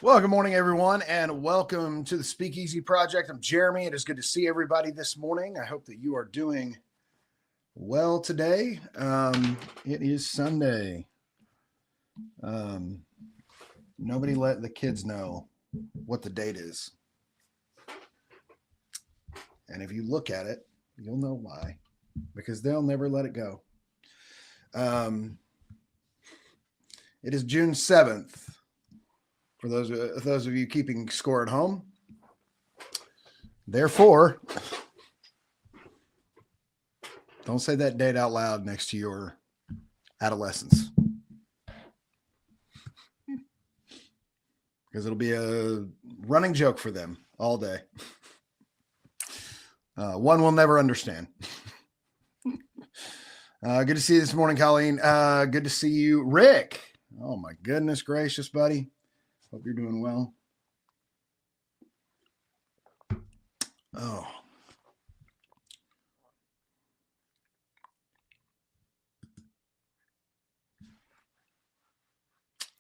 Well, good morning, everyone, and welcome to the Speakeasy Project. I'm Jeremy. It is good to see everybody this morning. I hope that you are doing well today. It is Sunday. Nobody let the kids know what the date is. And if you look at it, you'll know why, because they'll never let it go. It is June 7th. For those of you keeping score at home. Therefore, don't say that date out loud next to your adolescents, because it'll be a running joke for them all day. One will never understand. Good to see you this morning, Colleen. Good to see you, Rick. Oh my goodness gracious, buddy. Hope you're doing well. Oh.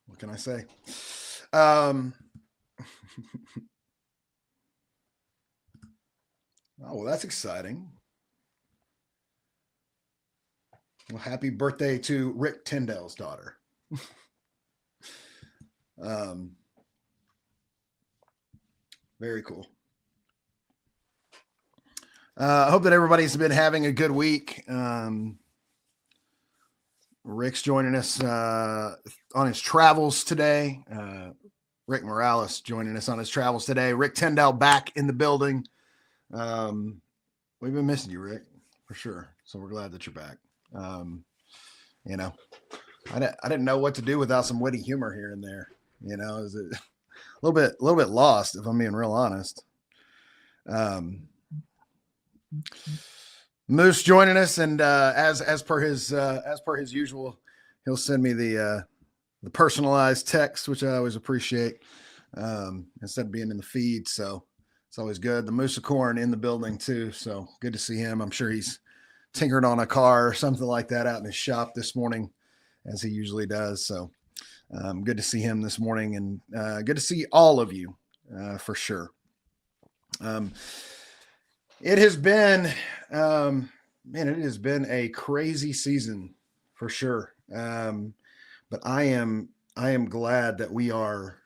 What can I say? Oh, well, that's exciting. Well, happy birthday to Rick Tyndall's daughter. Very cool. I hope that everybody's been having a good week. Rick's joining us on his travels today. Rick Morales joining us on his travels today. Rick Tyndall back in the building. We've been missing you, Rick, for sure. So we're glad that you're back. You know, I didn't know what to do without some witty humor here and there. You know, is it a little bit lost, if I'm being real honest. Moose joining us, and as per his usual, he'll send me the personalized text, which I always appreciate, instead of being in the feed. So it's always good. The Mooseicorn in the building too, so good to see him. I'm sure he's tinkered on a car or something like that out in his shop this morning, as he usually does. So good to see him this morning, and good to see all of you for sure. It has been, it has been a crazy season for sure. But I am glad that we are,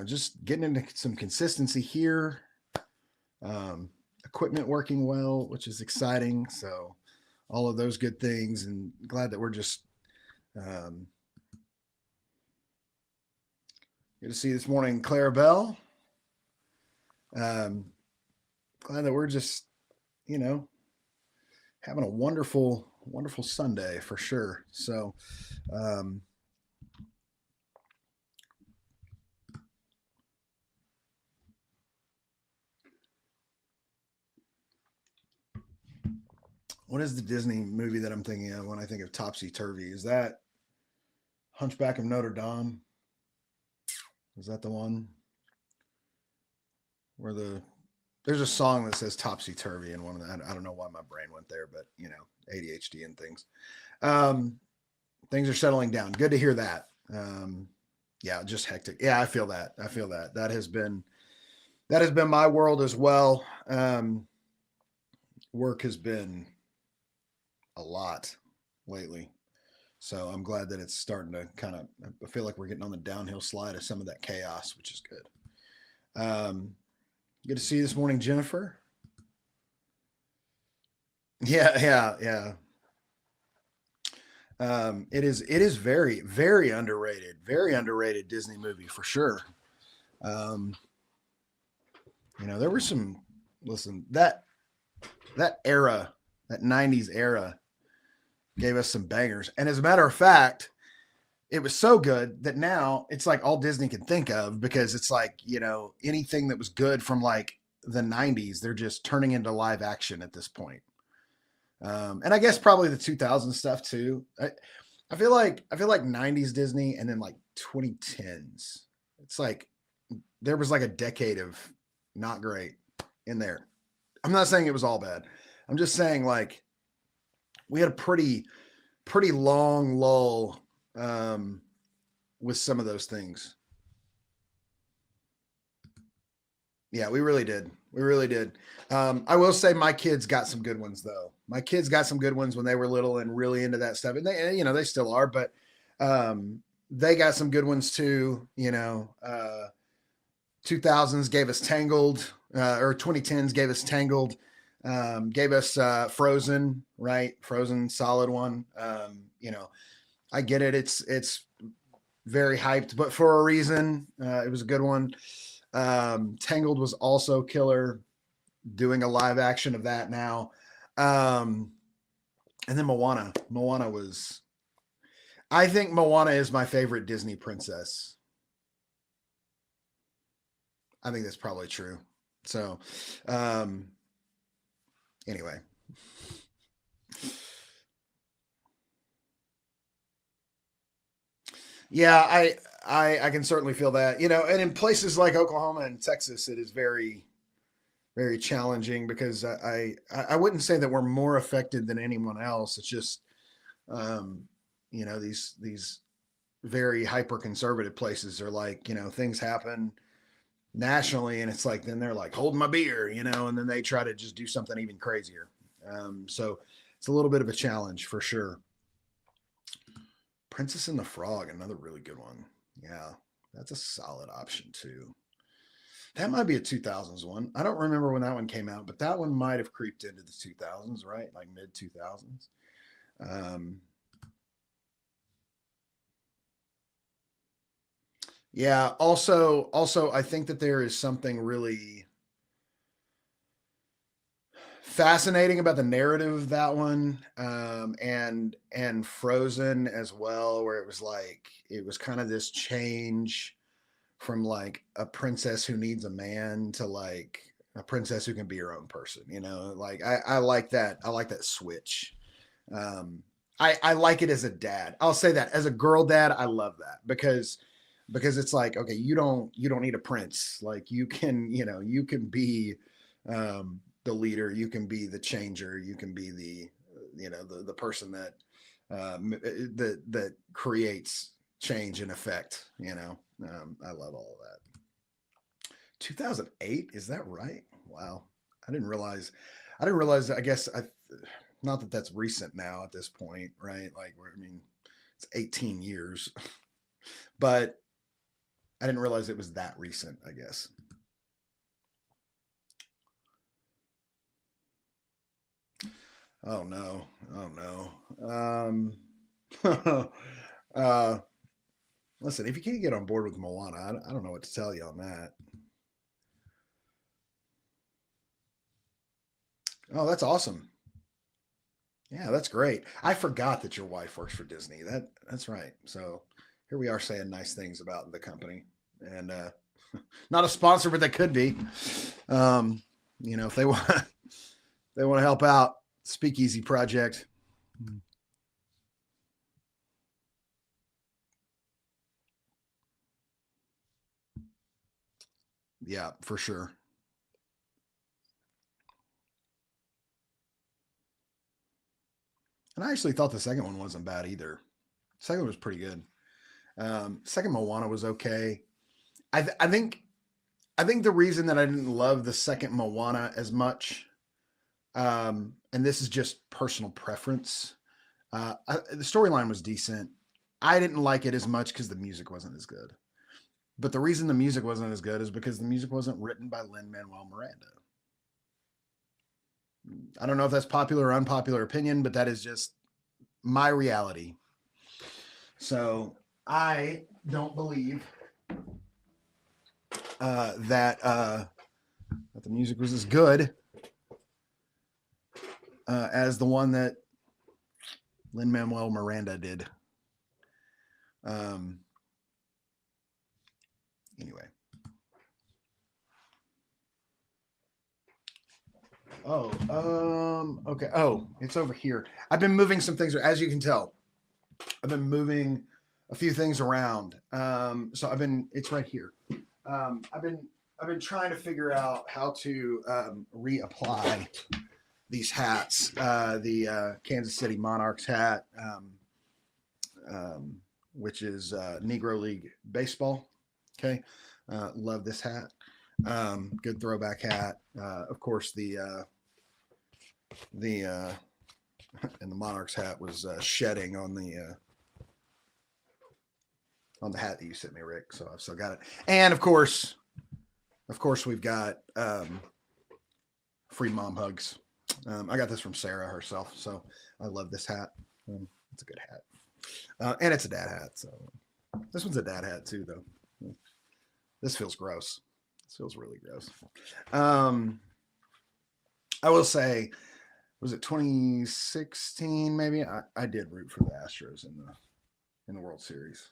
just getting into some consistency here. Equipment working well, which is exciting. So all of those good things, and glad that we're just, good to see you this morning, Clarabelle. Glad that we're just, having a wonderful Sunday for sure. So, what is the Disney movie that I'm thinking of when I think of Topsy Turvy? Is that Hunchback of Notre Dame. Is that the one where there's a song that says topsy turvy in one of the, I don't know why my brain went there, but ADHD and things. Um, Things are settling down. Good to hear that. Yeah, just hectic. Yeah, I feel that. That has been my world as well. Work has been a lot lately. So I'm glad that it's starting to I feel like we're getting on the downhill slide of some of that chaos, which is good. Good to see you this morning, Jennifer. Yeah. It is very, very underrated Disney movie for sure. There were that era, that 90s era gave us some bangers. And as a matter of fact, it was so good that now it's like all Disney can think of, because it's like, anything that was good from like the 90s, they're just turning into live action at this point. And I guess probably the 2000 stuff too. I feel like 90s Disney and then like 2010s. It's like there was like a decade of not great in there. I'm not saying it was all bad. I'm just saying like we had a pretty long lull with some of those things. Yeah, we really did. I will say my kids got some good ones though. My kids got some good ones when they were little and really into that stuff. And they still are, but they got some good ones too. 2000s gave us Tangled, or 2010s gave us Tangled, gave us Frozen, right? Frozen, solid one. I get it. It's very hyped, but for a reason. It was a good one. Tangled was also killer, doing a live action of that now. And then Moana. I think Moana is my favorite Disney princess. I think that's probably true. So, anyway. Yeah, I can certainly feel that. And in places like Oklahoma and Texas, it is very, very challenging, because I wouldn't say that we're more affected than anyone else. It's just, these very hyper conservative places are like, things happen nationally, and it's like, then they're like holding my beer, and then they try to just do something even crazier. So it's a little bit of a challenge for sure. Princess and the Frog, another really good one. Yeah, that's a solid option too. That might be a 2000s one. I don't remember when that one came out, but that one might have creeped into the 2000s, right? Like mid 2000s. Yeah. Also, I think that there is something really fascinating about the narrative of that one, and Frozen as well, where it was kind of this change from like a princess who needs a man to like a princess who can be her own person. Like I like that. I like that switch. I like it as a dad. I'll say that as a girl dad, I love that, because it's like, okay, you don't need a prince. Like you can be the leader, you can be the changer, you can be the person that that creates change and effect. I love all of that. 2008, is that right? Wow, I didn't realize. I guess not that that's recent now at this point, right? Like, it's 18 years, but I didn't realize it was that recent, I guess. Oh no. uh, Listen, if you can't get on board with Moana, I don't know what to tell you on that. Oh, that's awesome. Yeah, that's great. I forgot that your wife works for Disney. That's right. So here we are saying nice things about the company, and not a sponsor, but they could be. If they want, they want to help out Speakeasy project. Yeah, for sure. And I actually thought the second one wasn't bad either. Second one was pretty good. Second Moana was okay. I think the reason that I didn't love the second Moana as much, and this is just personal preference, the storyline was decent. I didn't like it as much because the music wasn't as good. But the reason the music wasn't as good is because the music wasn't written by Lin Manuel Miranda. I don't know if that's popular or unpopular opinion, but that is just my reality. So I don't believe that the music was as good as the one that Lin Manuel Miranda did. Um, anyway. Okay. Oh, it's over here. I've been moving some things, as you can tell. I've been moving a few things around. So it's right here. Um, I've been, I've been trying to figure out how to reapply these hats. The Kansas City Monarchs hat, which is Negro League baseball. Okay, love this hat. Good throwback hat. Of course, the and the Monarchs hat was shedding on the hat that you sent me, Rick. So I've still got it. And of course, we've got free mom hugs. I got this from Sarah herself, so I love this hat. It's a good hat, and it's a dad hat. So this one's a dad hat too, though. This feels gross. This feels really gross. I will say, was it 2016? Maybe I did root for the Astros in the World Series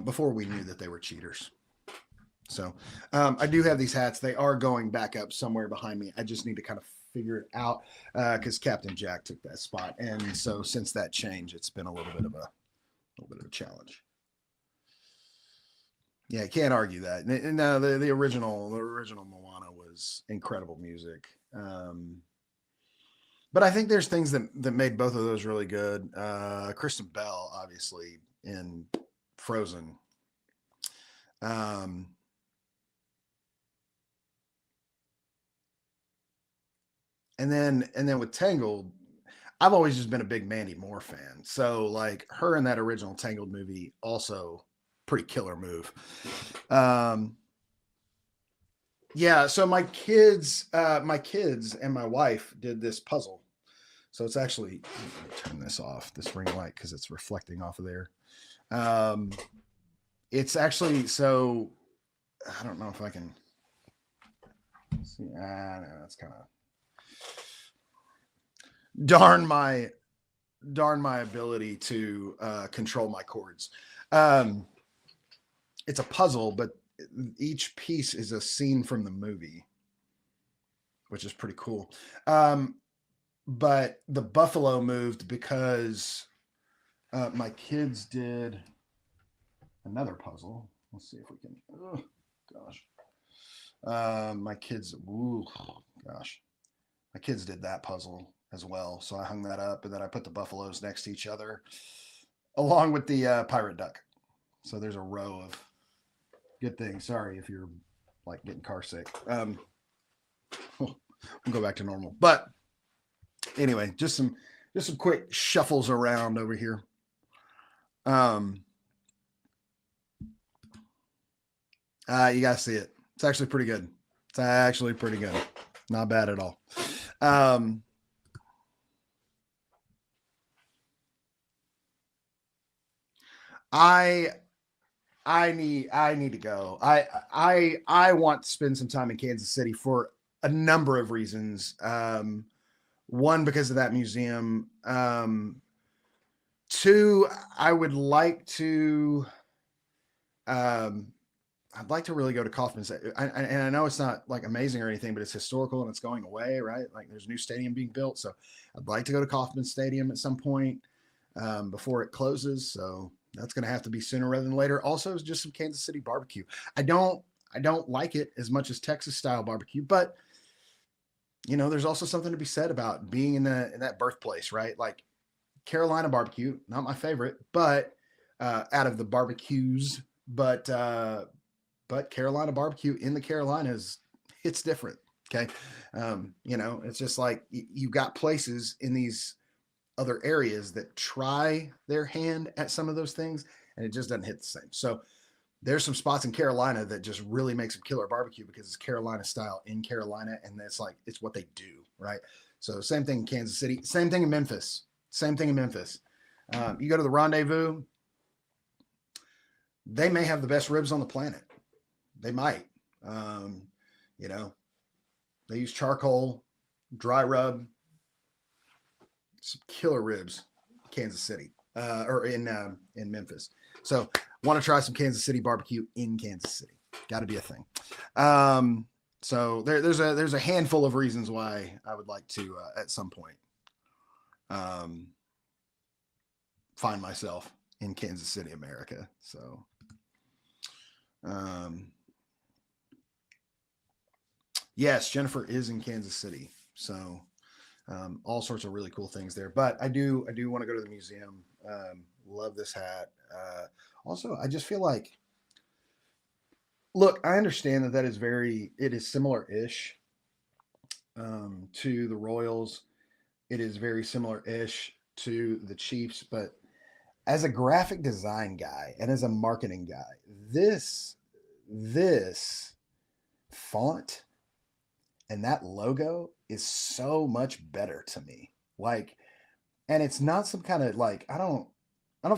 before we knew that they were cheaters. So I do have these hats. They are going back up somewhere behind me. I just need to kind of figure it out because Captain Jack took that spot, and so since that change, it's been a little bit of a challenge. Yeah, can't argue that. No, the original Moana was incredible music. But I think there's things that made both of those really good. Kristen Bell, obviously, in Frozen. Um, and then with Tangled, I've always just been a big Mandy Moore fan. So like her in that original Tangled movie, also pretty killer move. Um, yeah, so my kids and my wife did this puzzle. So it's actually, let me turn this off, this ring light, because it's reflecting off of there. Um, it's actually, so I don't know if I can see. No, that's kind of darn my ability to control my chords. Um, it's a puzzle, but each piece is a scene from the movie, which is pretty cool. But the buffalo moved because my kids did another puzzle. Let's see if we can. Oh, gosh. My kids, ooh, gosh. My kids did that puzzle as well. So I hung that up and then I put the buffaloes next to each other along with the pirate duck. So there's a row of good things. Sorry if you're like getting car sick. We'll go back to normal. But anyway, just some quick shuffles around over here. You gotta see it. It's actually pretty good. It's actually pretty good. Not bad at all. I I need to go. I want to spend some time in Kansas City for a number of reasons. One, because of that museum. Two, I would like to. Um, I'd like to really go to Kauffman. And I know it's not like amazing or anything, but it's historical and it's going away, right? Like there's a new stadium being built, so I'd like to go to Kauffman Stadium at some point before it closes. So that's going to have to be sooner rather than later. Also, just some Kansas City barbecue. I don't. I don't like it as much as Texas style barbecue, but there's also something to be said about being in that birthplace, right? Like Carolina barbecue, not my favorite, but out of the barbecues, but Carolina barbecue in the Carolinas, it's different. Okay. It's just like you've got places in these other areas that try their hand at some of those things and it just doesn't hit the same. So there's some spots in Carolina that just really make some killer barbecue because it's Carolina style in Carolina. And it's what they do. Right. So same thing in Kansas City, same thing in Memphis, you go to the Rendezvous, they may have the best ribs on the planet. They might, you know, they use charcoal, dry rub, some killer ribs, Kansas City, or in Memphis. So want to try some Kansas City barbecue in Kansas City. Got to be a thing. So there's a handful of reasons why I would like to at some point find myself in Kansas City, America. So yes, Jennifer is in Kansas City. So all sorts of really cool things there. But I do want to go to the museum. Love this hat. Also, I just feel like, look, I understand that it is similar-ish to the Royals. It is very similar-ish to the Chiefs, but as a graphic design guy and as a marketing guy, this font and that logo is so much better to me. Like, and it's not some kind of like, I don't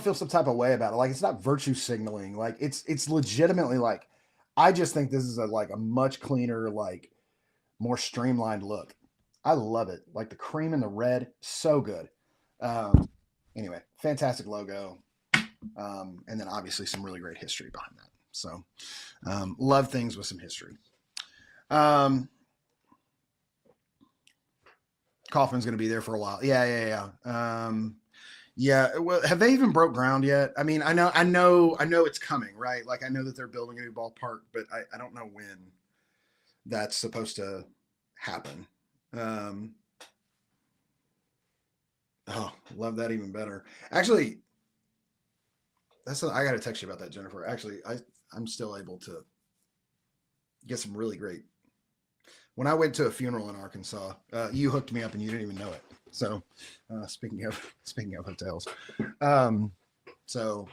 feel some type of way about it. Like, it's not virtue signaling. Like, it's legitimately like, I just think this is a much cleaner, like more streamlined look. I love it. Like the cream and the red, so good. Anyway, fantastic logo. And then obviously some really great history behind that. So love things with some history. Kaufman's going to be there for a while. Yeah. Yeah. Well, have they even broke ground yet? I mean, I know it's coming, right? Like I know that they're building a new ballpark, but I don't know when that's supposed to happen. Oh, love that even better. Actually, I got to text you about that, Jennifer. Actually, I'm still able to get some really great. When I went to a funeral in Arkansas, you hooked me up and you didn't even know it. So, speaking of hotels, so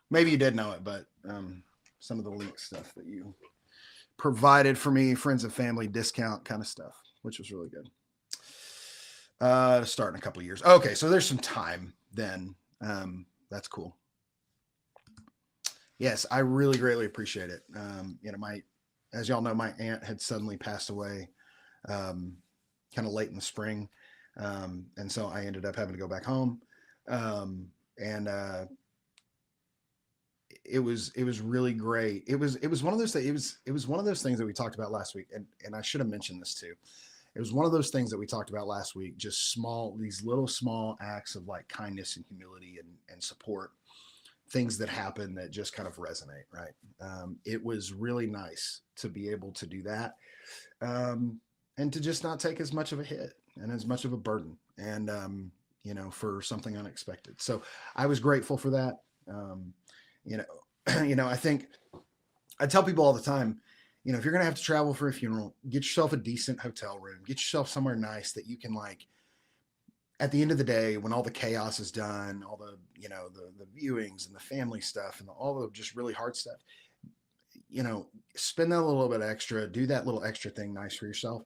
maybe you did know it, but some of the link stuff that you provided for me, friends and family discount kind of stuff, which was really good. To start in a couple of years. Okay, so there's some time then. That's cool. Yes, I really greatly appreciate it. As y'all know, my aunt had suddenly passed away kind of late in the spring. And so I ended up having to go back home. And it was really great. It was one of those things. It was one of those things that we talked about last week. And I should have mentioned this too. It was one of those things that we talked about last week, just these little small acts of like kindness and humility and support, things that happen that just kind of resonate, right? It was really nice to be able to do that and to just not take as much of a hit and as much of a burden and, for something unexpected. So I was grateful for that. I think I tell people all the time, if you're going to have to travel for a funeral, get yourself a decent hotel room, get yourself somewhere nice that you can like, at the end of the day, when all the chaos is done, all the, the viewings and the family stuff and all the just really hard stuff, spend that a little bit extra, do that little extra thing nice for yourself,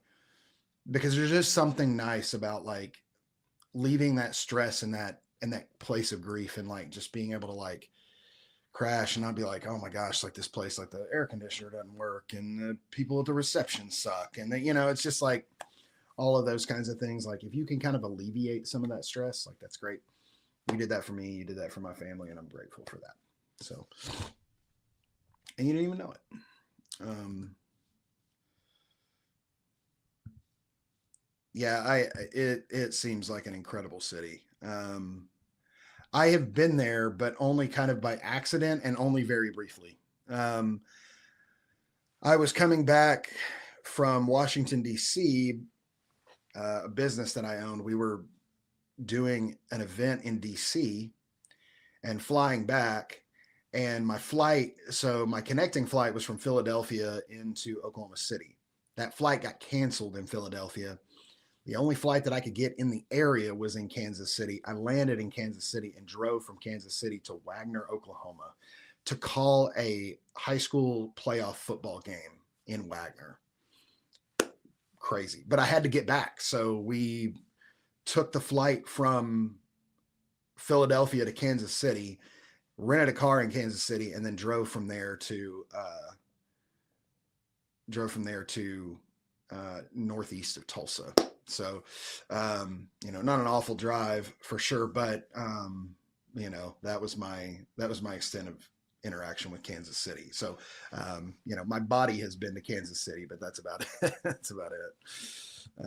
because there's just something nice about like leaving that stress in that place of grief and like just being able to like crash and not be like, oh my gosh, like this place, like the air conditioner doesn't work and the people at the reception suck. And it's just like all of those kinds of things. Like if you can kind of alleviate some of that stress, like that's great. You did that for me. You did that for my family and I'm grateful for that. So, and you didn't even know it. Yeah, it seems like an incredible city. I have been there, but only kind of by accident and only very briefly. I was coming back from Washington D.C., a business that I owned. We were doing an event in DC and flying back. And my flight, so my connecting flight was from Philadelphia into Oklahoma City. That flight got canceled in Philadelphia. The only flight that I could get in the area was in Kansas City. I landed in Kansas City and drove from Kansas City to Wagner, Oklahoma to call a high school playoff football game in Wagner. Crazy. But I had to get back. So we took the flight from Philadelphia to Kansas City, rented a car in Kansas City, and then drove from there to northeast of Tulsa. So, not an awful drive for sure, but that was my extent of interaction with Kansas City. So, my body has been to Kansas City, but that's about it. That's about it.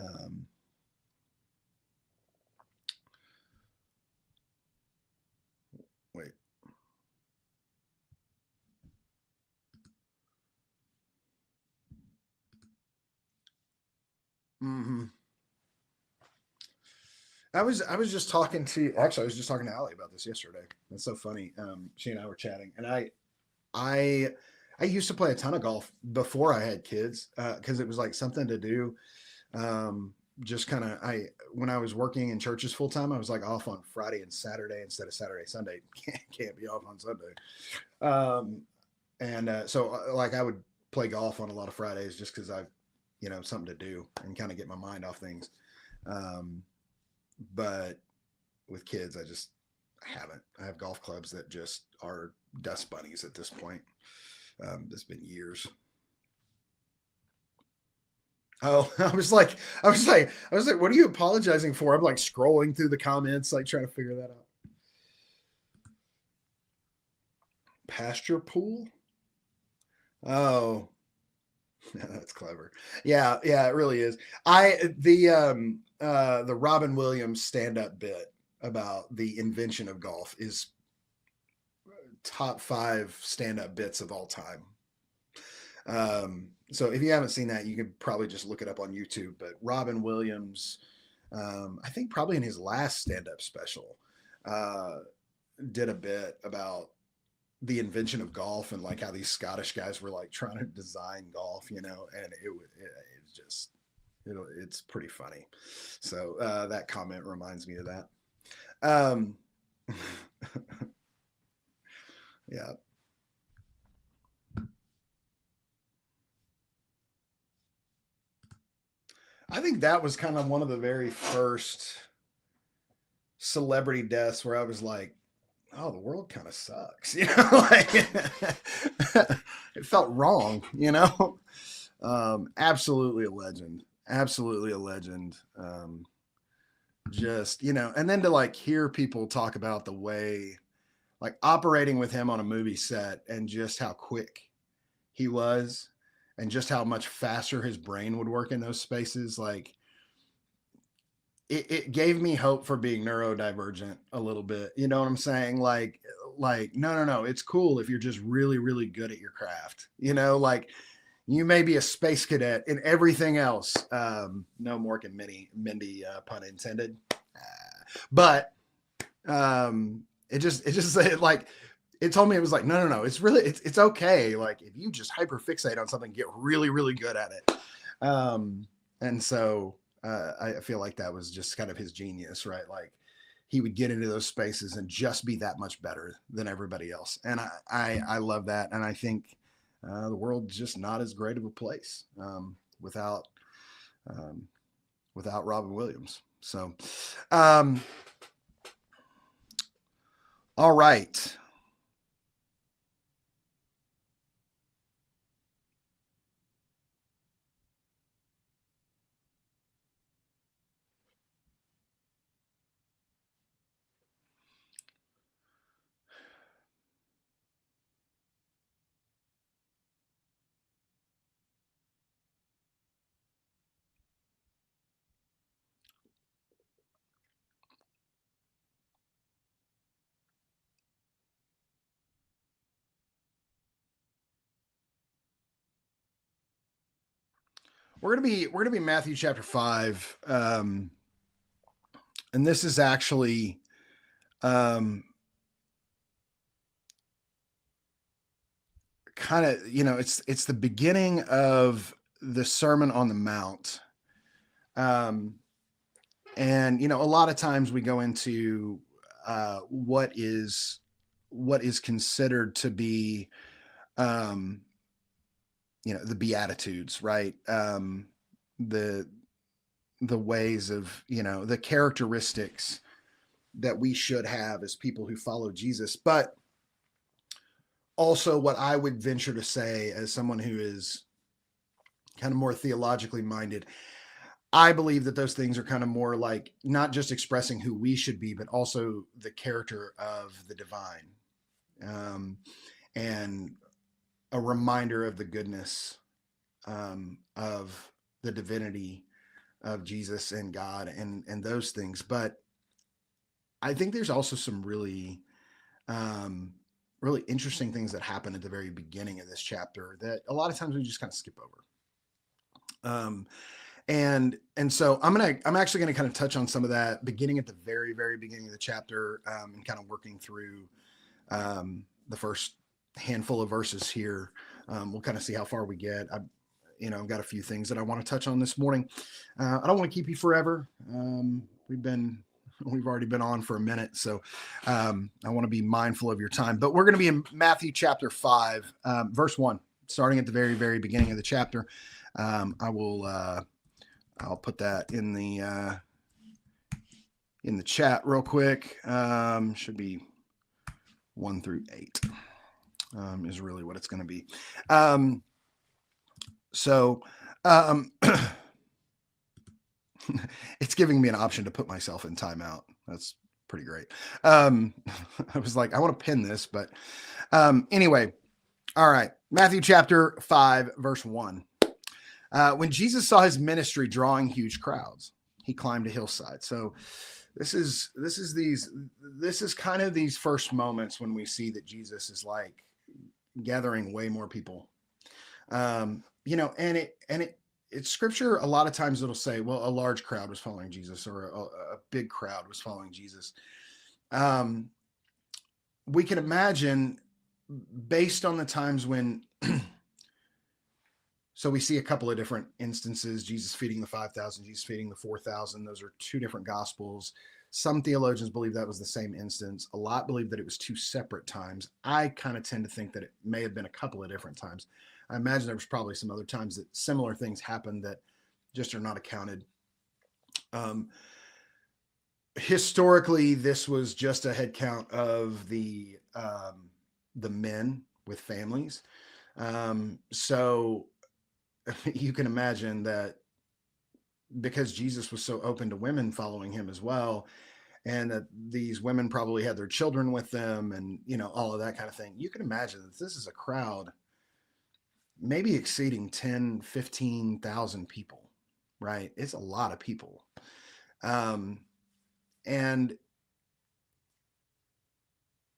Wait. Mm-hmm. I was just talking to actually I was just talking to Allie about this yesterday. That's so funny. She and I were chatting, and I I used to play a ton of golf before I had kids because it was like something to do. Just kind of I when I was working in churches full time, I was like off on Friday and Saturday instead of Saturday Sunday. Can't be off on Sunday. Um, and so like I would play golf on a lot of Fridays just because I something to do and kind of get my mind off things. Um, but with kids, I just haven't. I have golf clubs that just are dust bunnies at this point. It's been years. Oh, I was like, what are you apologizing for? I'm like scrolling through the comments, like trying to figure that out. Pasture pool? Oh, yeah, that's clever. Yeah, yeah, it really is. The Robin Williams stand up bit about the invention of golf is top five stand up bits of all time. So if you haven't seen that, you can probably just look it up on YouTube. But Robin Williams, I think probably in his last stand up special, uh, did a bit about the invention of golf and like how these Scottish guys were like trying to design golf, and it's just it's pretty funny. So that comment reminds me of that. Um, yeah, I think that was kind of one of the very first celebrity deaths where I was like, oh, the world kind of sucks, like it felt wrong, absolutely a legend, absolutely a legend. Just and then to like hear people talk about the way like operating with him on a movie set and just how quick he was and just how much faster his brain would work in those spaces like it gave me hope for being neurodivergent a little bit, you know what I'm saying, like no no no, it's cool if you're just really really good at your craft, like you may be a space cadet in everything else. No Mork and Mindy, pun intended. But like it told me it was like no no no, it's really it's okay. Like if you just hyper fixate on something, get really really good at it. And so I feel like that was just kind of his genius, right? Like he would get into those spaces and just be that much better than everybody else. And I love that. And I think the world's just not as great of a place without um, without Robin Williams. So, um, all right. we're gonna be Matthew chapter 5, and this is actually um, kind of, it's the beginning of the Sermon on the Mount. Um, and a lot of times we go into what is considered to be um, the Beatitudes, right? The the ways of the characteristics that we should have as people who follow Jesus, but also what I would venture to say as someone who is kind of more theologically minded, I believe that those things are kind of more like not just expressing who we should be, but also the character of the divine, um, and a reminder of the goodness of the divinity of Jesus and God and those things. But I think there's also some um, really interesting things that happen at the very beginning of this chapter that a lot of times we just kind of skip over. Um, and so I'm actually gonna kind of touch on some of that beginning at the very very beginning of the chapter, and kind of working through the first handful of verses here. We'll kind of see how far we get. I've got a few things that I want to touch on this morning. I don't want to keep you forever. We've already been on for a minute, so I want to be mindful of your time. But we're going to be in Matthew chapter 5, verse 1, starting at the very very beginning of the chapter. I'll put that in the chat real quick. Should be 1 through 8 is really what it's going to be. So it's giving me an option to put myself in timeout. That's pretty great. I was like, I want to pin this, but anyway, all right. Matthew chapter 5, verse 1. When Jesus saw his ministry drawing huge crowds, he climbed a hillside. So this is kind of these first moments when we see that Jesus is like gathering way more people. And it's scripture. A lot of times it'll say, well, a large crowd was following Jesus, or a big crowd was following Jesus. We can imagine based on the times when so we see a couple of different instances: Jesus feeding the 5,000, Jesus feeding the 4,000. Those are two different gospels. Some theologians believe that was the same instance. A lot believe that it was two separate times. I kind of tend to think that it may have been a couple of different times. I imagine there was probably some other times that similar things happened that just are not accounted. Historically, this was just a head count of the men with families. So you can imagine that because Jesus was so open to women following him as well, and that these women probably had their children with them, and all of that kind of thing, you can imagine that this is a crowd maybe exceeding 10, 15,000 people, right? It's a lot of people. And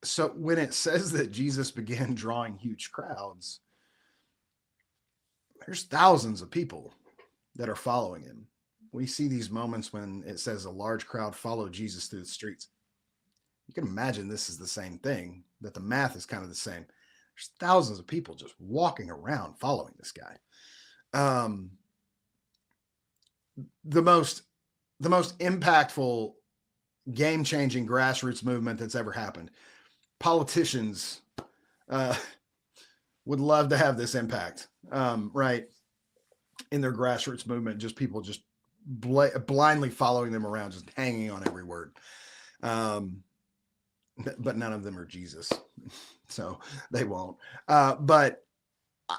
so when it says that Jesus began drawing huge crowds, there's thousands of people that are following him. We see these moments when it says a large crowd followed Jesus through the streets. You can imagine this is the same thing, that the math is kind of the same. There's thousands of people just walking around following this guy. The most impactful, game-changing grassroots movement that's ever happened. Politicians would love to have this impact, right? In their grassroots movement, just people just blindly following them around, just hanging on every word. But none of them are Jesus, so they won't. But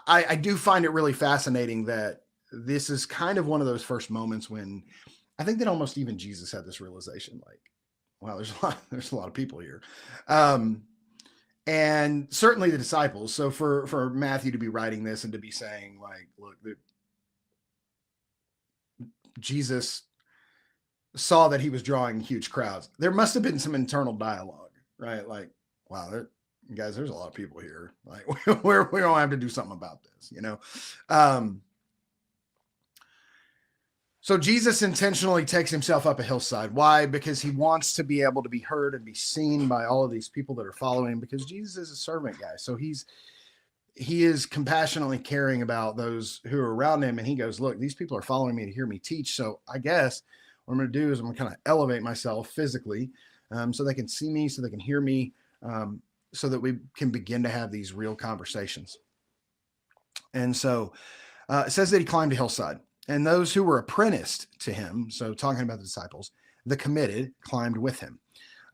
I do find it really fascinating that this is kind of one of those first moments when I think that almost even Jesus had this realization, like, wow, there's a lot of people here. And certainly the disciples. So for Matthew to be writing this and to be saying, like, look, Jesus saw that he was drawing huge crowds, there must have been some internal dialogue, right? Like, wow, guys, there's a lot of people here. Like, we don't have to do something about this, So Jesus intentionally takes himself up a hillside. Why? Because he wants to be able to be heard and be seen by all of these people that are following him, because Jesus is a servant guy. So he is compassionately caring about those who are around him. And he goes, look, these people are following me to hear me teach. So I guess what I'm going to do is I'm going to kind of elevate myself physically, so they can see me, so they can hear me, so that we can begin to have these real conversations. And so it says that he climbed a hillside, and those who were apprenticed to him, so talking about the disciples, the committed, climbed with him.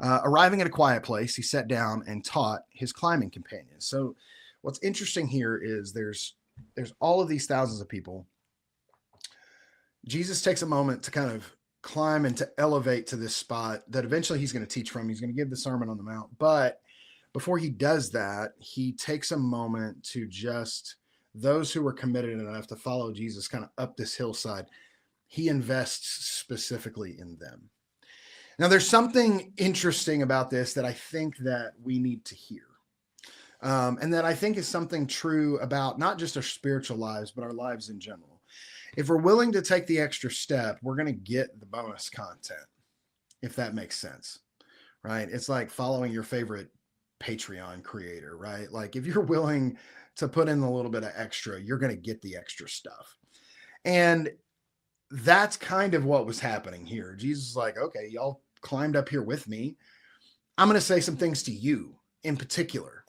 Arriving at a quiet place, he sat down and taught his climbing companions. So what's interesting here is there's all of these thousands of people. Jesus takes a moment to kind of climb and to elevate to this spot that eventually he's going to teach from. He's going to give the Sermon on the Mount. But before he does that, he takes a moment to just those who were committed enough to follow Jesus kind of up this hillside. He invests specifically in them. Now, there's something interesting about this that I think that we need to hear. And that I think is something true about not just our spiritual lives, but our lives in general. If we're willing to take the extra step, we're going to get the bonus content, if that makes sense, right? It's like following your favorite Patreon creator, right? Like if you're willing to put in a little bit of extra, you're going to get the extra stuff. And that's kind of what was happening here. Jesus is like, okay, y'all climbed up here with me. I'm going to say some things to you in particular.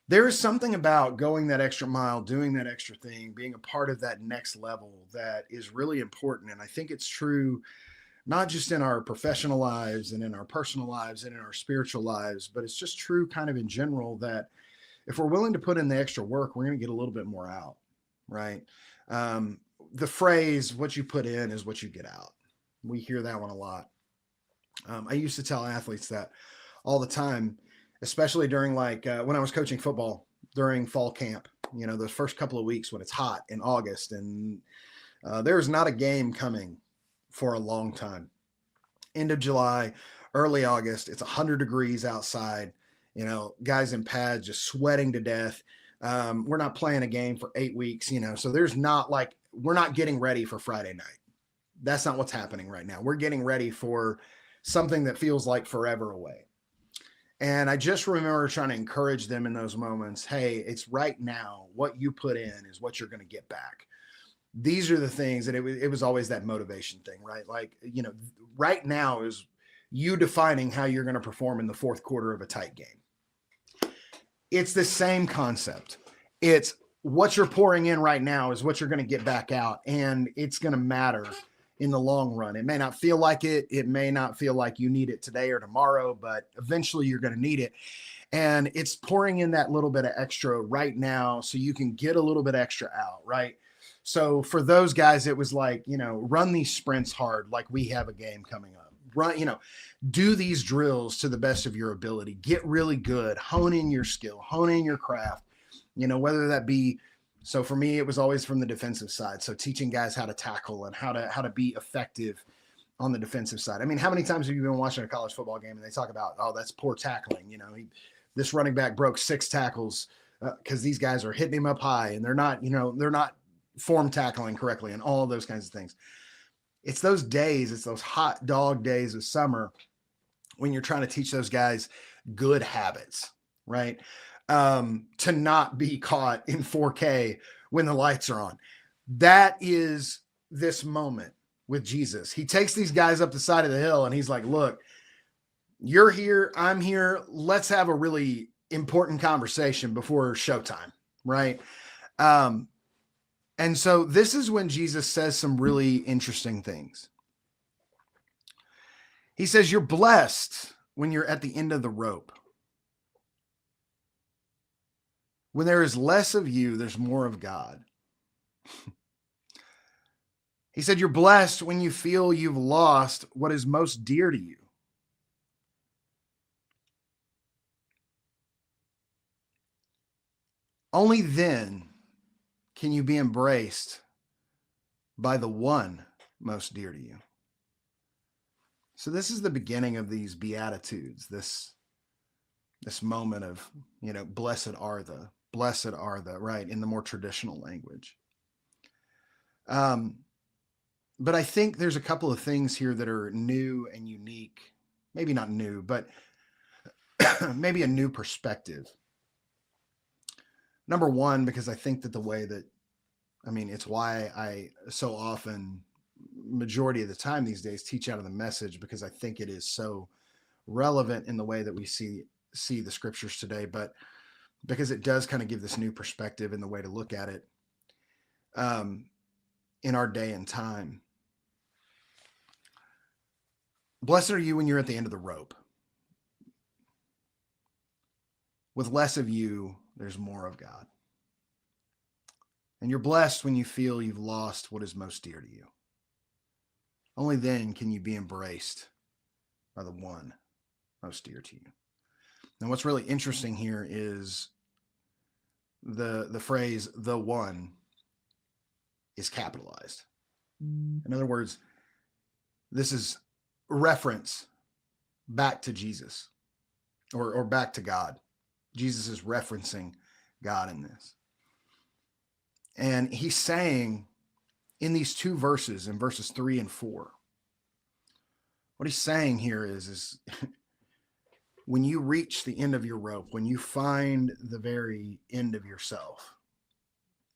There is something about going that extra mile, doing that extra thing, being a part of that next level that is really important. And I think it's true not just in our professional lives and in our personal lives and in our spiritual lives, but it's just true kind of in general that if we're willing to put in the extra work, we're going to get a little bit more out, right? The phrase, what you put in is what you get out. We hear that one a lot. I used to tell athletes that all the time, especially during when I was coaching football during fall camp, those first couple of weeks when it's hot in August, and there's not a game coming for a long time. End of July, early August, it's 100 degrees outside, guys in pads just sweating to death. We're not playing a game for 8 weeks, so there's not we're not getting ready for Friday night. That's not what's happening right now. We're getting ready for something that feels like forever away. And I just remember trying to encourage them in those moments. Hey, it's right now. What you put in is what you're going to get back. These are the things that it was always that motivation thing, right? Right now is you defining how you're going to perform in the fourth quarter of a tight game. It's the same concept. It's what you're pouring in right now is what you're going to get back out. And it's going to matter in the long run. It may not feel like it. It may not feel like you need it today or tomorrow, but eventually you're going to need it. And it's pouring in that little bit of extra right now so you can get a little bit extra out, right? So for those guys, it was run these sprints hard like we have a game coming up. Run, do these drills to the best of your ability. Get really good. Hone in your skill. Hone in your craft. Whether that be, so for me, it was always from the defensive side. So teaching guys how to tackle and how to be effective on the defensive side. I mean, how many times have you been watching a college football game and they talk about, oh, that's poor tackling. This running back broke 6 tackles because these guys are hitting him up high and they're not form tackling correctly and all of those kinds of things. It's those days, it's those hot dog days of summer when you're trying to teach those guys good habits, right? To not be caught in 4K when the lights are on. That is this moment with Jesus. He takes these guys up the side of the hill and he's like, look, you're here, I'm here. Let's have a really important conversation before showtime, right? And so this is when Jesus says some really interesting things. He says, you're blessed when you're at the end of the rope. When there is less of you, there's more of God. He said, you're blessed when you feel you've lost what is most dear to you. Only then can you be embraced by the one most dear to you. So this is the beginning of these Beatitudes, this moment of, blessed are the, right, in the more traditional language. But I think there's a couple of things here that are new and unique. Maybe not new, but maybe a new perspective. Number one, because I think that the way that, I mean, it's why I so often, majority of the time these days, teach out of the Message, because I think it is so relevant in the way that we see the scriptures today, but because it does kind of give this new perspective in the way to look at it in our day and time. Blessed are you when you're at the end of the rope. With less of you, there's more of God. And you're blessed when you feel you've lost what is most dear to you. Only then can you be embraced by the one most dear to you. And what's really interesting here is the phrase "the one" is capitalized. In other words, this is reference back to Jesus or back to God. Jesus is referencing God in this. And he's saying in these two verses, in verses 3 and 4, what he's saying here is when you reach the end of your rope, when you find the very end of yourself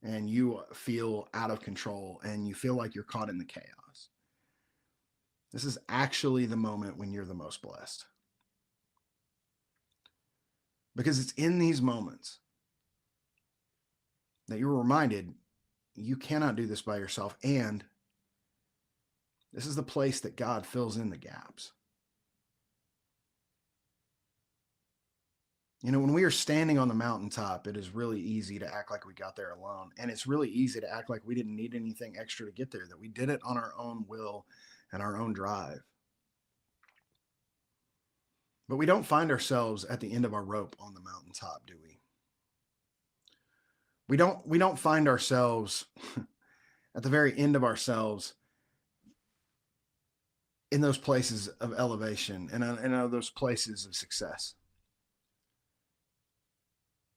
and you feel out of control and you feel like you're caught in the chaos, this is actually the moment when you're the most blessed. Because it's in these moments that you're reminded you cannot do this by yourself. And this is the place that God fills in the gaps. You know, when we are standing on the mountaintop, it is really easy to act like we got there alone. And it's really easy to act like we didn't need anything extra to get there, that we did it on our own will and our own drive. But we don't find ourselves at the end of our rope on the mountaintop, do we? We don't find ourselves at the very end of ourselves in those places of elevation and in those places of success.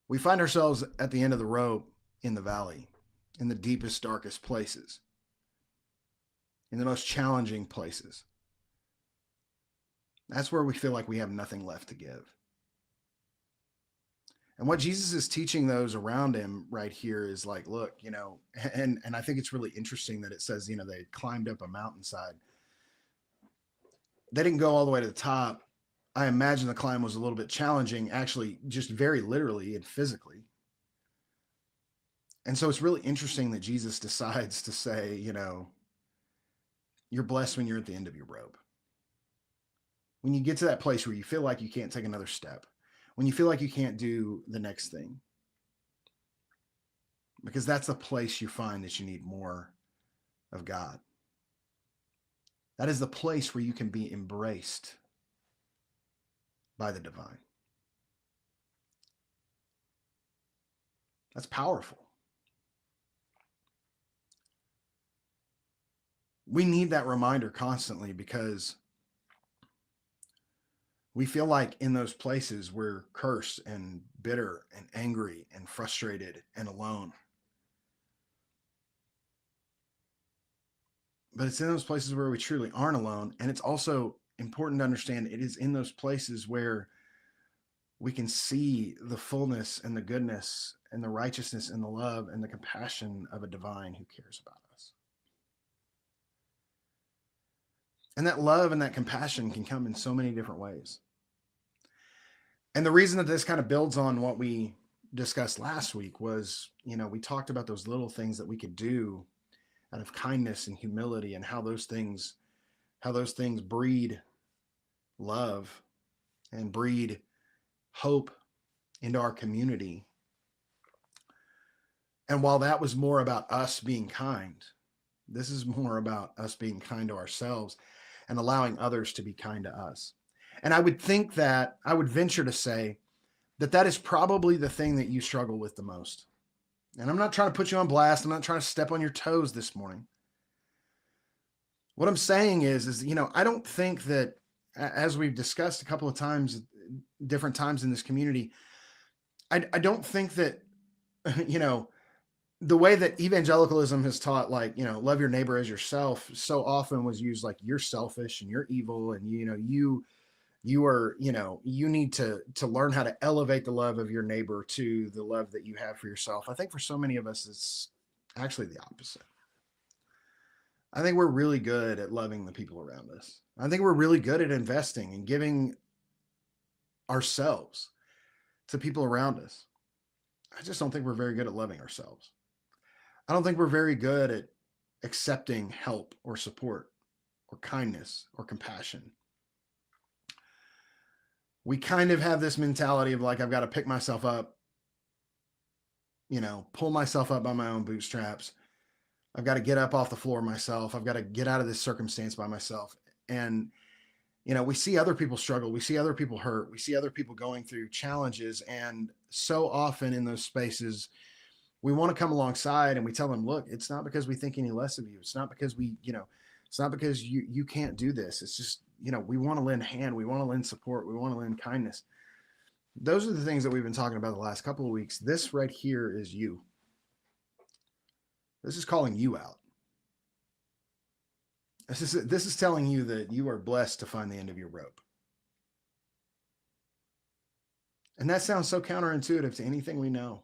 We find ourselves at the end of the rope in the valley, in the deepest, darkest places, in the most challenging places. That's where we feel like we have nothing left to give. And what Jesus is teaching those around him right here is like, look, you know, and I think it's really interesting that it says, you know, they climbed up a mountainside. They didn't go all the way to the top. I imagine the climb was a little bit challenging, actually, just very literally and physically. And so it's really interesting that Jesus decides to say, you know, you're blessed when you're at the end of your rope. When you get to that place where you feel like you can't take another step, when you feel like you can't do the next thing, because that's the place you find that you need more of God. That is the place where you can be embraced by the divine. That's powerful. We need that reminder constantly because we feel like in those places we're cursed and bitter and angry and frustrated and alone. But it's in those places where we truly aren't alone. And it's also important to understand it is in those places where we can see the fullness and the goodness and the righteousness and the love and the compassion of a divine who cares about us. And that love and that compassion can come in so many different ways. And the reason that this kind of builds on what we discussed last week was, you know, we talked about those little things that we could do out of kindness and humility and how those things breed love and breed hope into our community. And while that was more about us being kind, this is more about us being kind to ourselves and allowing others to be kind to us. And I would venture to say that that is probably the thing that you struggle with the most. And I'm not trying to put you on blast. I'm not trying to step on your toes this morning. What I'm saying is, you know, I don't think that, as we've discussed a couple of times, different times in this community, I don't think that, you know, the way that evangelicalism has taught, like, love your neighbor as yourself, so often was used like you're selfish and you're evil, and you are, you need to learn how to elevate the love of your neighbor to the love that you have for yourself. I think for so many of us, it's actually the opposite. I think we're really good at loving the people around us. I think we're really good at investing and giving ourselves to people around us. I just don't think we're very good at loving ourselves. I don't think we're very good at accepting help or support or kindness or compassion. We kind of have this mentality of like, I've got to pick myself up, pull myself up by my own bootstraps. I've got to get up off the floor myself. I've got to get out of this circumstance by myself. And, we see other people struggle. We see other people hurt. We see other people going through challenges. And so often in those spaces, we want to come alongside and we tell them, look, it's not because we think any less of you. It's not because it's not because you can't do this. It's just, we want to lend a hand. We want to lend support. We want to lend kindness. Those are the things that we've been talking about the last couple of weeks. This right here is you. This is calling you out. This is telling you that you are blessed to find the end of your rope. And that sounds so counterintuitive to anything we know.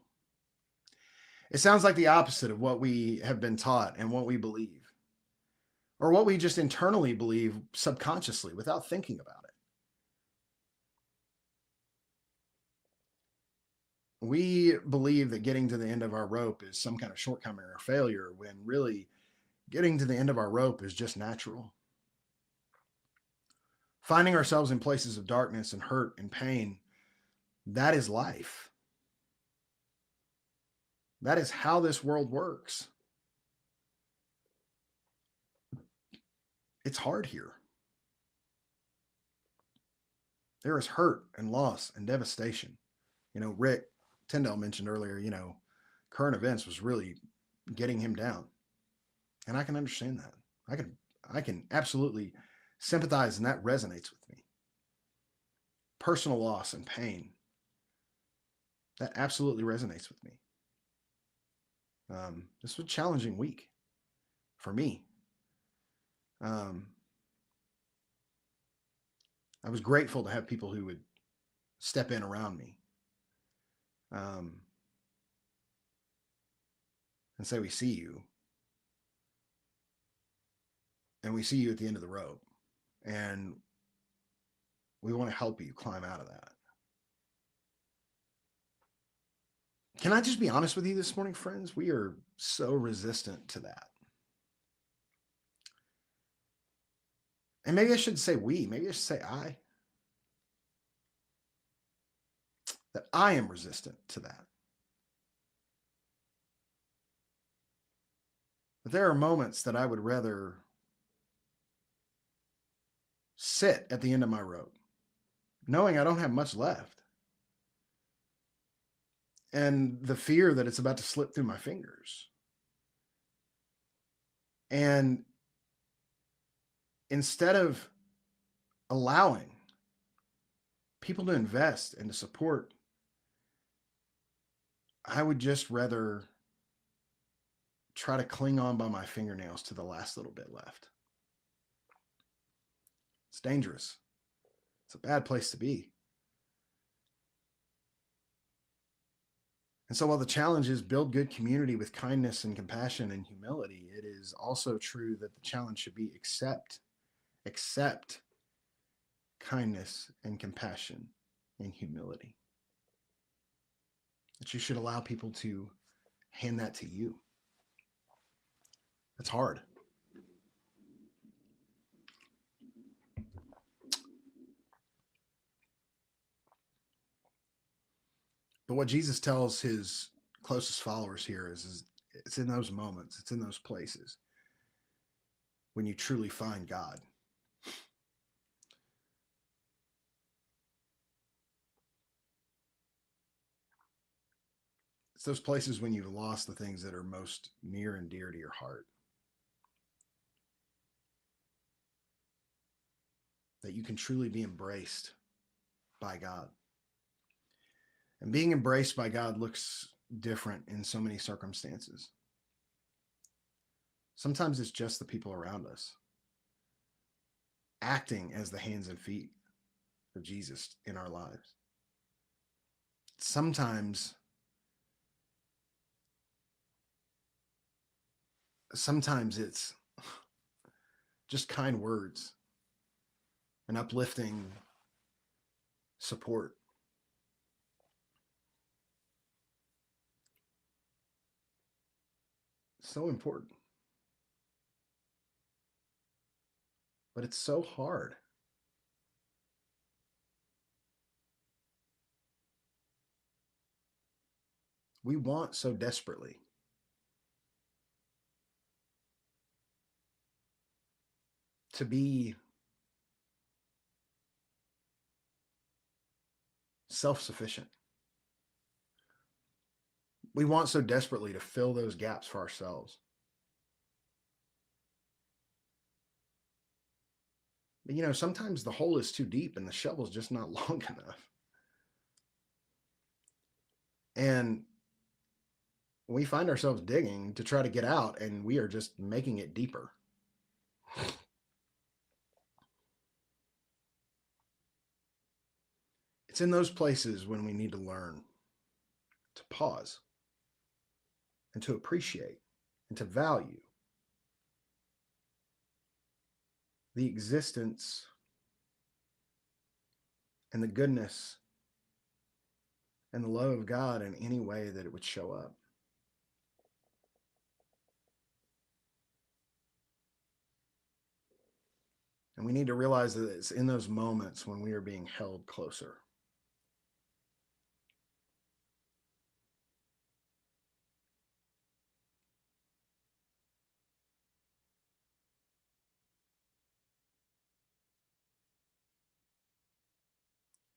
It sounds like the opposite of what we have been taught and what we believe, or what we just internally believe subconsciously without thinking about it. We believe that getting to the end of our rope is some kind of shortcoming or failure, when really getting to the end of our rope is just natural. Finding ourselves in places of darkness and hurt and pain, that is life. That is how this world works. It's hard here. There is hurt and loss and devastation. Rick Tyndall mentioned earlier, current events was really getting him down. And I can understand that. I can absolutely sympathize, and that resonates with me. Personal loss and pain, that absolutely resonates with me. This was a challenging week for me. I was grateful to have people who would step in around me, and say, we see you. And we see you at the end of the rope. And we want to help you climb out of that. Can I just be honest with you this morning, friends? We are so resistant to that. And maybe I should say we, maybe I should say I. That I am resistant to that. But there are moments that I would rather sit at the end of my rope, knowing I don't have much left, and the fear that it's about to slip through my fingers. And instead of allowing people to invest and to support, I would just rather try to cling on by my fingernails to the last little bit left. It's dangerous. It's a bad place to be. And so while the challenge is build good community with kindness and compassion and humility, it is also true that the challenge should be accept kindness and compassion and humility. That you should allow people to hand that to you. That's hard. But what Jesus tells his closest followers here is it's in those moments, it's in those places when you truly find God. It's those places when you've lost the things that are most near and dear to your heart, that you can truly be embraced by God. And being embraced by God looks different in so many circumstances. Sometimes it's just the people around us acting as the hands and feet of Jesus in our lives. Sometimes it's just kind words and uplifting support. So important. But it's so hard. We want so desperately to be self-sufficient. We want so desperately to fill those gaps for ourselves. But, sometimes the hole is too deep and the shovel's just not long enough. And we find ourselves digging to try to get out, and we are just making it deeper. It's in those places when we need to learn to pause and to appreciate and to value the existence and the goodness and the love of God in any way that it would show up. And we need to realize that it's in those moments when we are being held closer.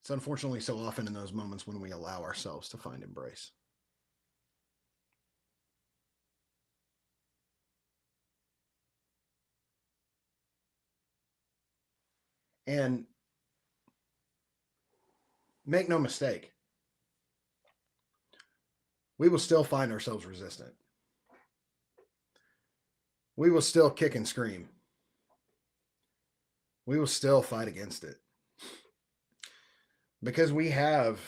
It's unfortunately so often in those moments when we allow ourselves to find embrace. And make no mistake, we will still find ourselves resistant. We will still kick and scream. We will still fight against it. Because we have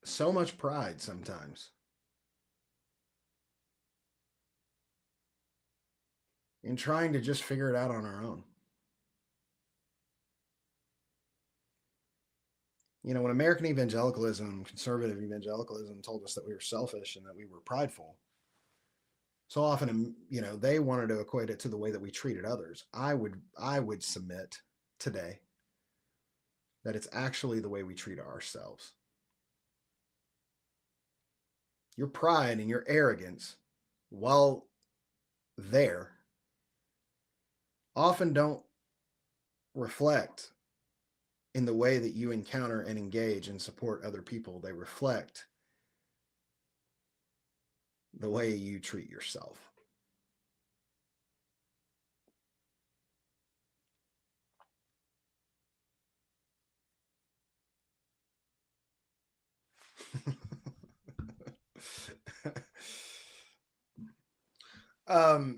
so much pride sometimes in trying to just figure it out on our own. When American evangelicalism, conservative evangelicalism told us that we were selfish and that we were prideful, so often, they wanted to equate it to the way that we treated others. I would submit today that it's actually the way we treat ourselves. Your pride and your arrogance, while there, often don't reflect in the way that you encounter and engage and support other people. They reflect the way you treat yourself.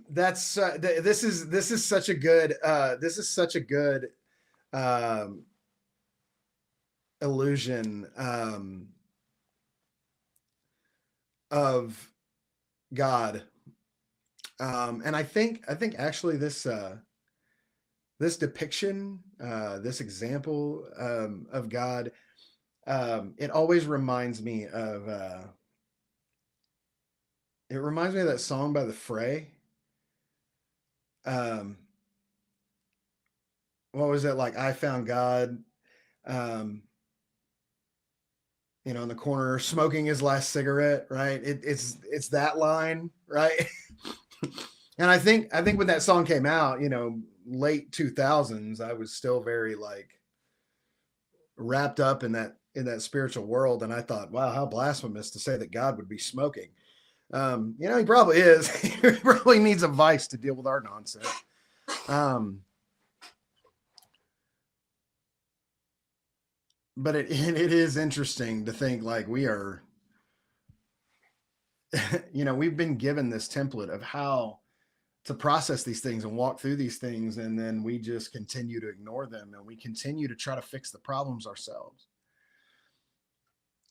This is such a good illusion of God. And I think actually this depiction, this example of God, it always reminds me of that song by the Fray. What was it like? I found God, in the corner smoking his last cigarette, right? It's that line, right? And I think when that song came out, late 2000s, I was still very wrapped up in that spiritual world, and I thought, wow, how blasphemous to say that God would be smoking. He probably is. He probably needs a vice to deal with our nonsense. but it is interesting to think like we are, we've been given this template of how to process these things and walk through these things, and then we just continue to ignore them and we continue to try to fix the problems ourselves.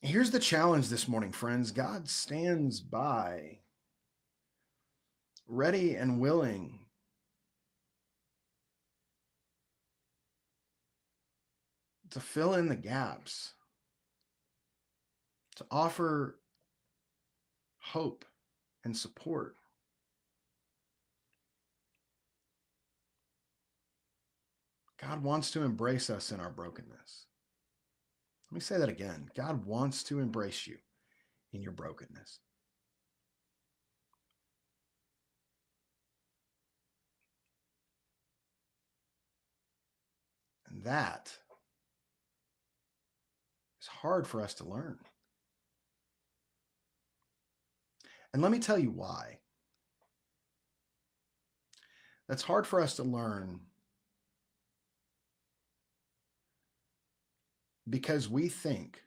Here's the challenge this morning, friends. God stands by, ready and willing to fill in the gaps, to offer hope and support. God wants to embrace us in our brokenness. Let me say that again. God wants to embrace you in your brokenness. And that is hard for us to learn. And let me tell you why. That's hard for us to learn because we think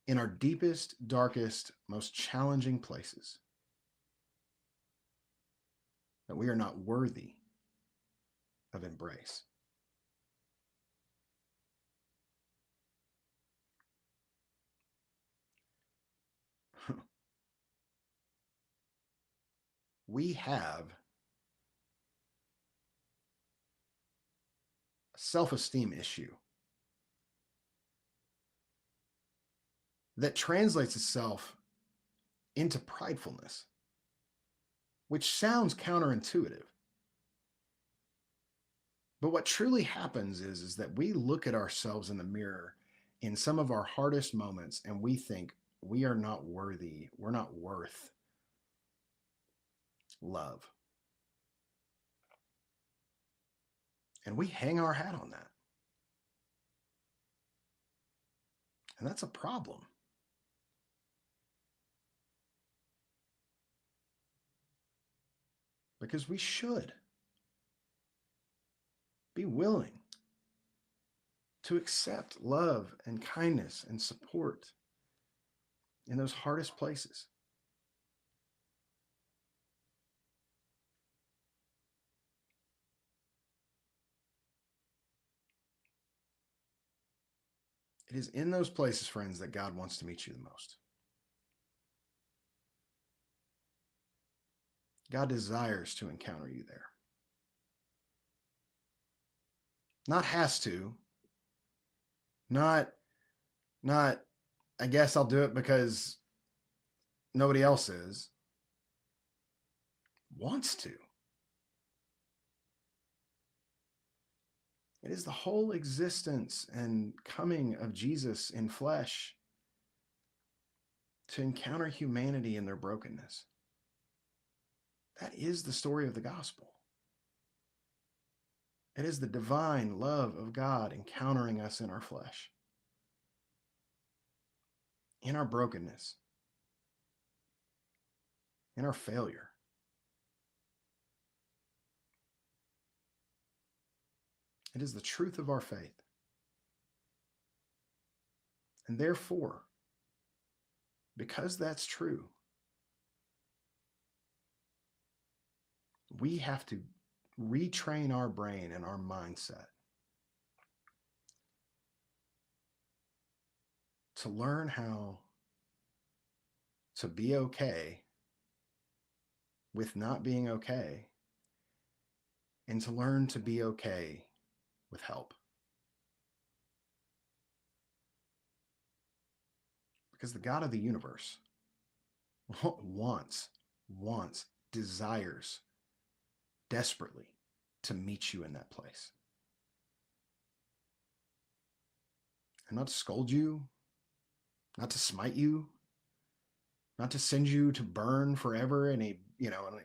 in our deepest, darkest, most challenging places that we are not worthy of embrace. We have a self-esteem issue that translates itself into pridefulness, which sounds counterintuitive. But what truly happens is that we look at ourselves in the mirror in some of our hardest moments and we think we are not worthy, we're not worth love. And we hang our hat on that. And that's a problem. Because we should be willing to accept love and kindness and support in those hardest places. It is in those places, friends, that God wants to meet you the most. God desires to encounter you there. Not has to, not I guess I'll do it because nobody else is. Wants to. It is the whole existence and coming of Jesus in flesh to encounter humanity in their brokenness. That is the story of the gospel. It is the divine love of God encountering us in our flesh, in our brokenness, in our failure. It is the truth of our faith. And therefore, because that's true, we have to retrain our brain and our mindset to learn how to be okay with not being okay and to learn to be okay with help. Because the God of the universe wants, desires desperately to meet you in that place. And not to scold you, not to smite you, not to send you to burn forever in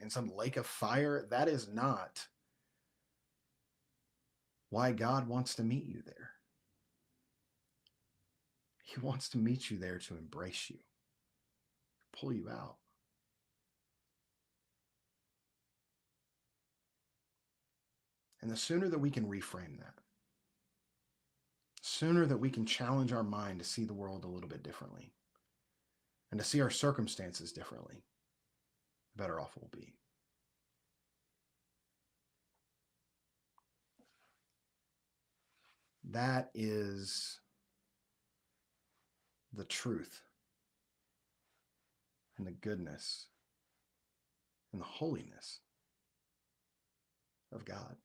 some lake of fire. That is not why God wants to meet you there. He wants to meet you there to embrace you, pull you out. And the sooner that we can reframe that, sooner that we can challenge our mind to see the world a little bit differently and to see our circumstances differently, the better off we'll be. That is the truth and the goodness and the holiness of God.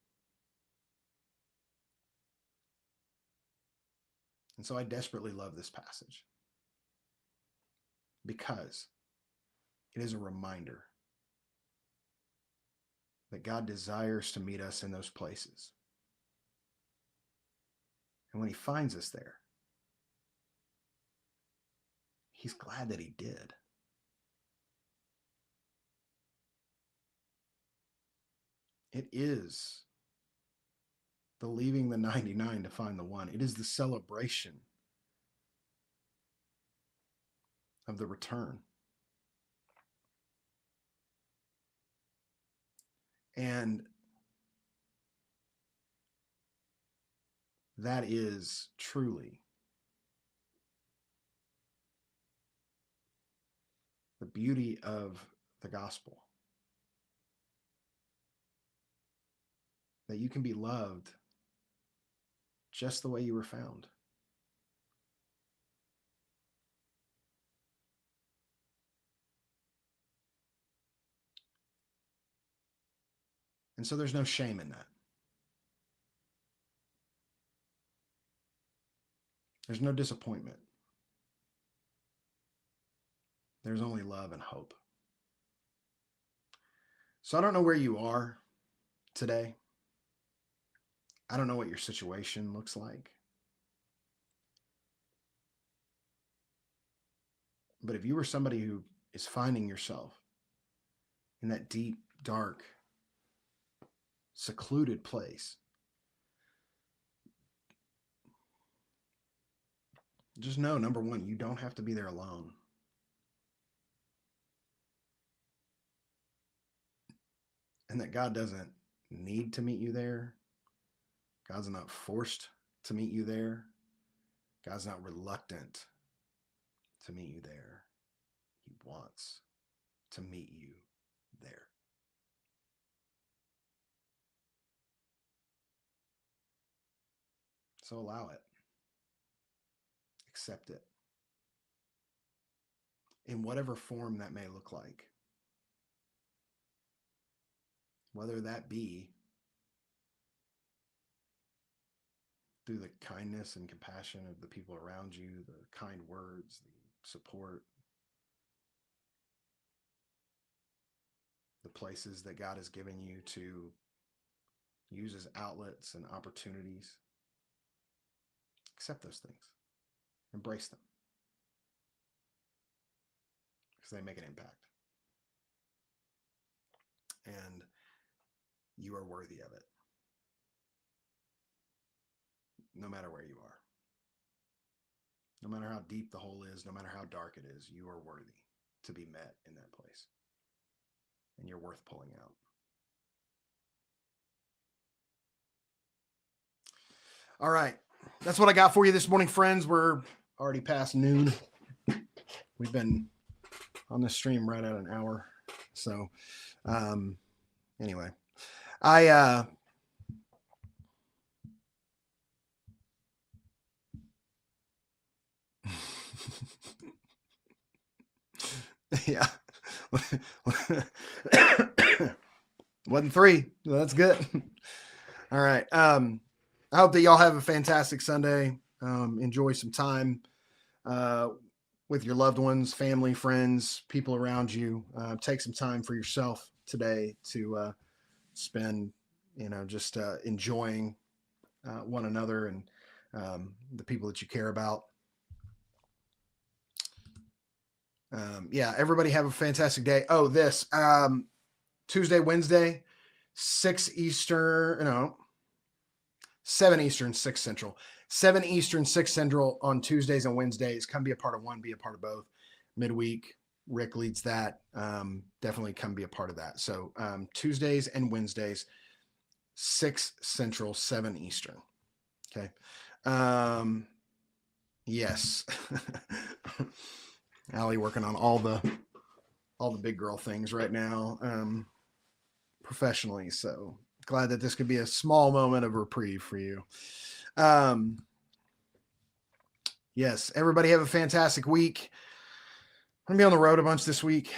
And so I desperately love this passage because it is a reminder that God desires to meet us in those places. And when he finds us there, he's glad that he did. It is the leaving the 99 to find the one. It is the celebration of the return. And that is truly the beauty of the gospel. That you can be loved just the way you were found. And so there's no shame in that. There's no disappointment. There's only love and hope. So I don't know where you are today. I don't know what your situation looks like. But if you were somebody who is finding yourself in that deep, dark, secluded place, just know, number one, you don't have to be there alone. And that God doesn't need to meet you there. God's not forced to meet you there. God's not reluctant to meet you there. He wants to meet you there. So allow it. Accept it. In whatever form that may look like. Whether that be through the kindness and compassion of the people around you, the kind words, the support, the places that God has given you to use as outlets and opportunities. Accept those things. Embrace them. Because they make an impact. And you are worthy of it. No matter where you are. No matter how deep the hole is, no matter how dark it is, you are worthy to be met in that place. And you're worth pulling out. All right. That's what I got for you this morning, friends. We're already past noon. We've been on this stream right at an hour. So, anyway, yeah. Wasn't 3. So that's good. All right. I hope that y'all have a fantastic Sunday. Enjoy some time with your loved ones, family, friends, people around you. Take some time for yourself today to spend, just enjoying one another and the people that you care about. Everybody have a fantastic day. Oh, this Tuesday, Wednesday, 7 Eastern, 6 Central. 7 Eastern, 6 Central on Tuesdays and Wednesdays. Come be a part of one, be a part of both. Midweek, Rick leads that. Definitely come be a part of that. So Tuesdays and Wednesdays, 6 Central, 7 Eastern. Okay. Yes. Allie working on all the big girl things right now, professionally. So glad that this could be a small moment of reprieve for you. Um, yes, everybody have a fantastic week. I'm gonna be on the road a bunch this week.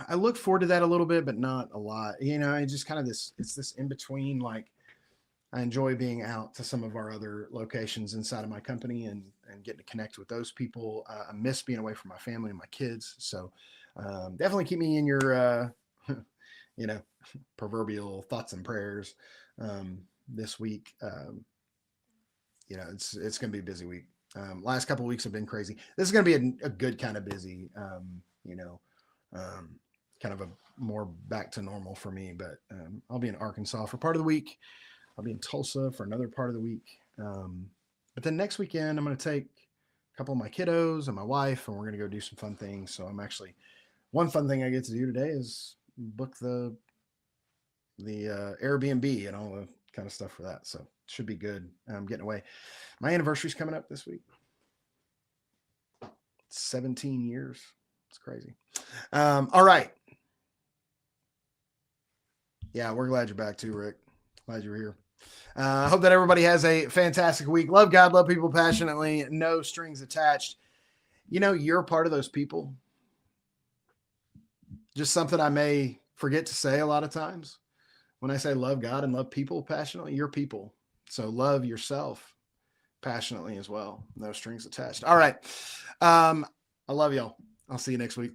I look forward to that a little bit, but not a lot. You know, I just kind of it's this in between. Like, I enjoy being out to some of our other locations inside of my company and getting to connect with those people. I miss being away from my family and my kids. So definitely keep me in your, you know, proverbial thoughts and prayers this week. You know, it's going to be a busy week. Last couple of weeks have been crazy. This is going to be a good kind of busy, you know, um, kind of a more back to normal for me. But I'll be in Arkansas for part of the week. I'll be in Tulsa for another part of the week. But then next weekend, I'm going to take a couple of my kiddos and my wife, and we're going to go do some fun things. So I'm actually, one fun thing I get to do today is book the Airbnb and all the kind of stuff for that. So it should be good. I'm getting away. My anniversary's coming up this week. 17 years. It's crazy. All right. Yeah, we're glad you're back too, Rick. Glad you're here. I hope that everybody has a fantastic week. Love God, love people passionately, no strings attached. You know, you're part of those people. Just something I may forget to say a lot of times. When I say love God and love people passionately, you're people. So love yourself passionately as well. No strings attached. All right. I love y'all. I'll see you next week.